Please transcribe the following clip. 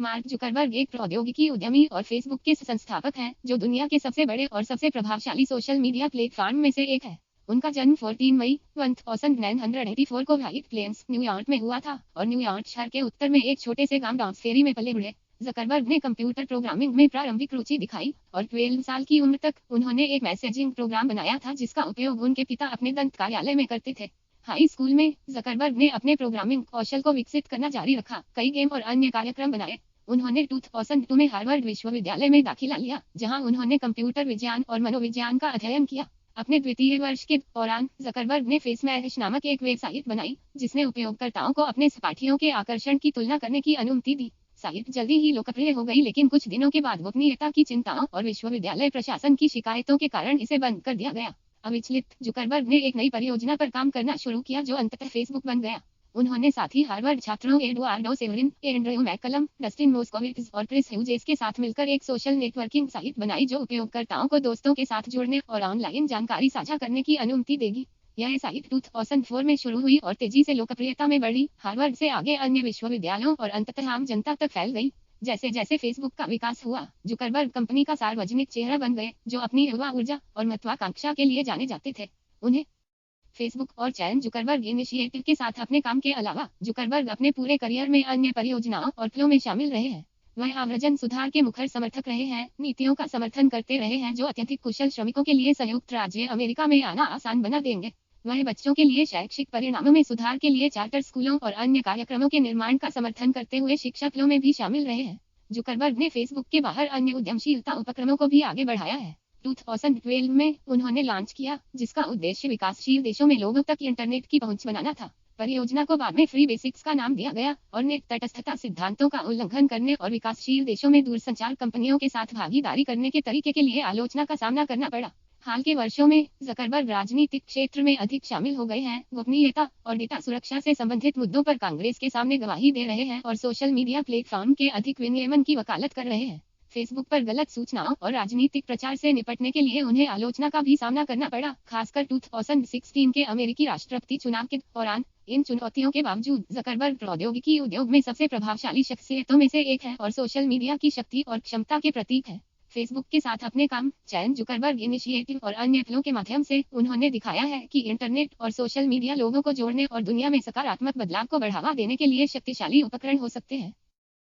Mark Zuckerberg एक प्रौद्योगिकी उद्यमी और फेसबुक के संस्थापक हैं, जो दुनिया के सबसे बड़े और सबसे प्रभावशाली सोशल मीडिया प्लेटफॉर्म में से एक है। उनका जन्म 14 मई 1984 को व्हाइट प्लेन्स, न्यूयॉर्क में हुआ था और न्यूयॉर्क शहर के उत्तर में एक छोटे से गांव डॉम्सफेरी में पले बढ़े। जकरबर्ग ने कंप्यूटर प्रोग्रामिंग में प्रारंभिक रुचि दिखाई और 12 साल की उम्र तक उन्होंने एक मैसेजिंग प्रोग्राम बनाया था जिसका उपयोग उनके पिता अपने दंत कार्यालय में करते थे। हाई स्कूल में जकरबर्ग ने अपने प्रोग्रामिंग कौशल को विकसित करना जारी रखा, कई गेम और अन्य कार्यक्रम बनाए। उन्होंने 2002 में हार्वर्ड विश्वविद्यालय में दाखिला लिया, जहां उन्होंने कंप्यूटर विज्ञान और मनोविज्ञान का अध्ययन किया। अपने द्वितीय वर्ष के दौरान जकरबर्ग ने फेसमैश नामक एक वेबसाइट बनाई, जिसने उपयोगकर्ताओं को अपने सपाटियों के आकर्षण की तुलना करने की अनुमति दी। साइट जल्दी ही लोकप्रिय हो गई, लेकिन कुछ दिनों के बाद गोपनीयता की चिंताओं और विश्वविद्यालय प्रशासन की शिकायतों के कारण इसे बंद कर दिया गया। अविचलित जुकरबर्ग ने एक नई परियोजना पर काम करना शुरू किया जो अंततः फेसबुक बन गया। उन्होंने साथ ही हार्वर्ड छात्रों Eduardo Saverin, Andrew McCollum, Dustin Moskovitz और क्रिस ह्यूजेस के साथ मिलकर एक सोशल नेटवर्किंग साइट बनाई जो उपयोगकर्ताओं को दोस्तों के साथ जुड़ने और ऑनलाइन जानकारी साझा करने की अनुमति देगी। यह साइट 2004 में शुरू हुई और तेजी से लोकप्रियता में बढ़ी, हार्वर्ड से आगे अन्य विश्वविद्यालयों और अंततः आम जनता तक फैल गई। जैसे जैसे फेसबुक का विकास हुआ, जुकरबर्ग कंपनी का सार्वजनिक चेहरा बन गए, जो अपनी युवा ऊर्जा और महत्वाकांक्षा के लिए जाने जाते थे। उन्हें फेसबुक और चैन जुकरबर्ग इनिशिएटिव के साथ अपने काम के अलावा जुकरबर्ग अपने पूरे करियर में अन्य परियोजनाओं और फिल्मों में शामिल रहे हैं। वह आव्रजन सुधार के मुखर समर्थक रहे हैं, नीतियों का समर्थन करते रहे हैं जो अत्यधिक कुशल श्रमिकों के लिए संयुक्त राज्य अमेरिका में आना आसान बना देंगे। वह बच्चों के लिए शैक्षिक परिणामों में सुधार के लिए चार्टर स्कूलों और अन्य कार्यक्रमों के निर्माण का समर्थन करते हुए शिक्षा फिल्मों में भी शामिल रहे हैं। जुकरबर्ग ने फेसबुक के बाहर अन्य उद्यमशीलता उपक्रमों को भी आगे बढ़ाया है। 2012 में उन्होंने लॉन्च किया, जिसका उद्देश्य विकासशील देशों में लोगों तक इंटरनेट की पहुंच बनाना था। परियोजना को बाद में फ्री बेसिक्स का नाम दिया गया और नेट तटस्थता सिद्धांतों का उल्लंघन करने और विकासशील देशों में दूरसंचार कंपनियों के साथ भागीदारी करने के तरीके के लिए आलोचना का सामना करना पड़ा। हाल के वर्षों में जकरबर्ग राजनीतिक क्षेत्र में अधिक शामिल हो गए हैं, गोपनीयता और डेटा सुरक्षा से संबंधित मुद्दों पर कांग्रेस के सामने गवाही दे रहे हैं और सोशल मीडिया प्लेटफॉर्म के अधिक विनियमन की वकालत कर रहे हैं। फेसबुक पर गलत सूचनाओं और राजनीतिक प्रचार से निपटने के लिए उन्हें आलोचना का भी सामना करना पड़ा, खासकर 2016 के अमेरिकी राष्ट्रपति चुनाव के दौरान। इन चुनौतियों के बावजूद जकरबर्ग प्रौद्योगिकी उद्योग में सबसे प्रभावशाली शख्सियतों में से एक है और सोशल मीडिया की शक्ति और क्षमता के प्रतीक है। फेसबुक के साथ अपने काम, चैन जुकरबर्ग इनिशिएटिव और अन्य फिल्मों के माध्यम से उन्होंने दिखाया है कि इंटरनेट और सोशल मीडिया लोगों को जोड़ने और दुनिया में सकारात्मक बदलाव को बढ़ावा देने के लिए शक्तिशाली उपकरण हो सकते हैं।